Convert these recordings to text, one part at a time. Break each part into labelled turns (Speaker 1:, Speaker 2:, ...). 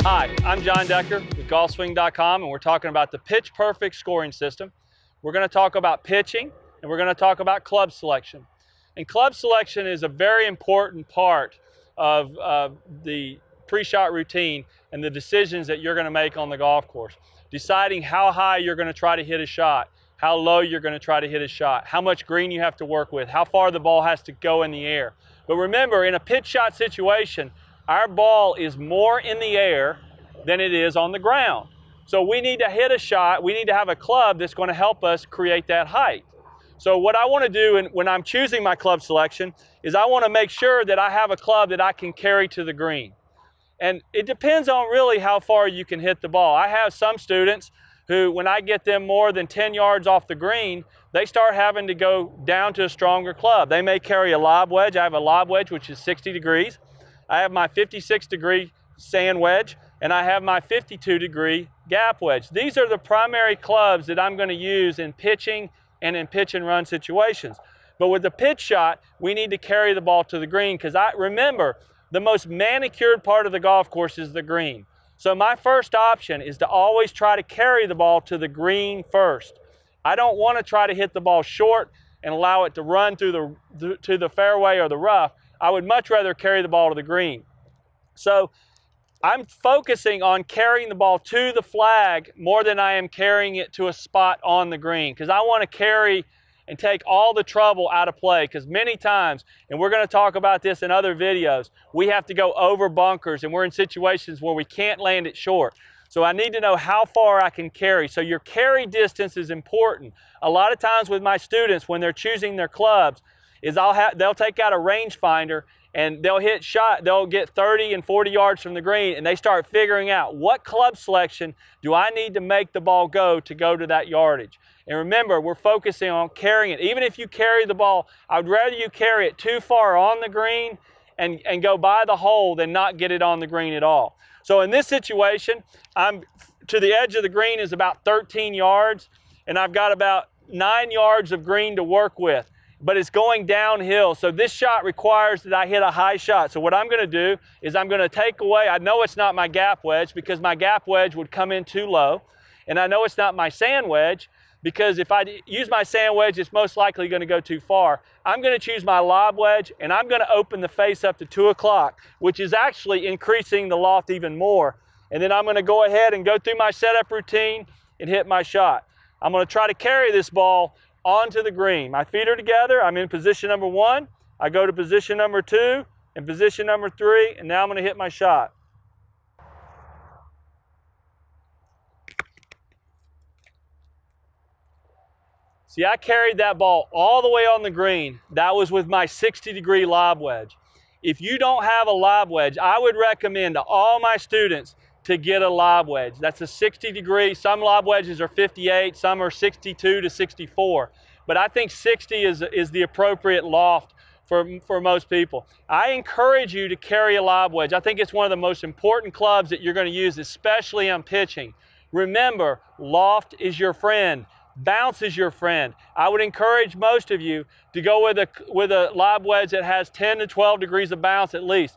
Speaker 1: Hi, I'm John Decker with GolfSwing.com, and we're talking about the Pitch Perfect scoring system. We're going to talk about pitching, and we're going to talk about club selection. And club selection is a very important part of the pre-shot routine and the decisions that you're going to make on the golf course. Deciding how high you're going to try to hit a shot, how low you're going to try to hit a shot, how much green you have to work with, how far the ball has to go in the air. But remember, in a pitch shot situation, our ball is more in the air than it is on the ground. So we need to hit a shot, we need to have a club that's going to help us create that height. So what I want to do when I'm choosing my club selection is I want to make sure that I have a club that I can carry to the green. And it depends on really how far you can hit the ball. I have some students who, when I get them more than 10 yards off the green, they start having to go down to a stronger club. They may carry a lob wedge. I have a lob wedge which is 60 degrees. I have my 56-degree sand wedge, and I have my 52-degree gap wedge. These are the primary clubs that I'm going to use in pitching and in pitch and run situations. But with the pitch shot, we need to carry the ball to the green, because remember, the most manicured part of the golf course is the green. So my first option is to always try to carry the ball to the green first. I don't want to try to hit the ball short and allow it to run through the fairway or the rough. I would much rather carry the ball to the green. So I'm focusing on carrying the ball to the flag more than I am carrying it to a spot on the green, because I want to carry and take all the trouble out of play, because many times, and we're going to talk about this in other videos, we have to go over bunkers and we're in situations where we can't land it short. So I need to know how far I can carry. So your carry distance is important. A lot of times with my students, when they're choosing their clubs, is they'll take out a rangefinder and they'll get 30 and 40 yards from the green, and they start figuring out what club selection do I need to make the ball go to that yardage. And remember, we're focusing on carrying it. Even if you carry the ball, I'd rather you carry it too far on the green and go by the hole than not get it on the green at all. So in this situation, I'm to the edge of the green is about 13 yards, and I've got about 9 yards of green to work with. But it's going downhill. So this shot requires that I hit a high shot. So what I'm going to do is I'm going to take away, I know it's not my gap wedge, because my gap wedge would come in too low. And I know it's not my sand wedge, because if I use my sand wedge, it's most likely going to go too far. I'm going to choose my lob wedge, and I'm going to open the face up to 2 o'clock, which is actually increasing the loft even more. And then I'm going to go ahead and go through my setup routine and hit my shot. I'm going to try to carry this ball onto the green. My feet are together. I'm in position number 1. I go to position number 2 and position number 3, and now I'm going to hit my shot. See, I carried that ball all the way on the green. That was with my 60-degree lob wedge. If you don't have a lob wedge, I would recommend to all my students to get a lob wedge. That's a 60-degree. Some lob wedges are 58, some are 62 to 64. But I think 60 is the appropriate loft for most people. I encourage you to carry a lob wedge. I think it's one of the most important clubs that you're going to use, especially on pitching. Remember, loft is your friend. Bounce is your friend. I would encourage most of you to go with a lob wedge that has 10 to 12 degrees of bounce at least.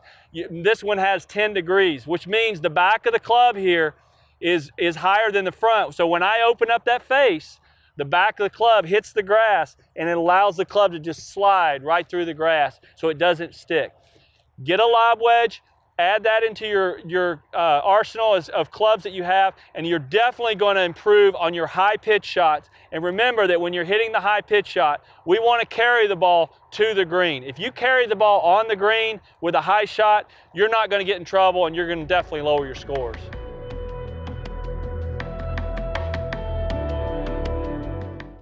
Speaker 1: This one has 10 degrees, which means the back of the club here is higher than the front. So when I open up that face, the back of the club hits the grass, and it allows the club to just slide right through the grass so it doesn't stick. Get a lob wedge, add that into your arsenal of clubs that you have, and you're definitely going to improve on your high pitch shots. And remember that when you're hitting the high pitch shot, we want to carry the ball to the green. If you carry the ball on the green with a high shot, you're not going to get in trouble, and you're going to definitely lower your scores.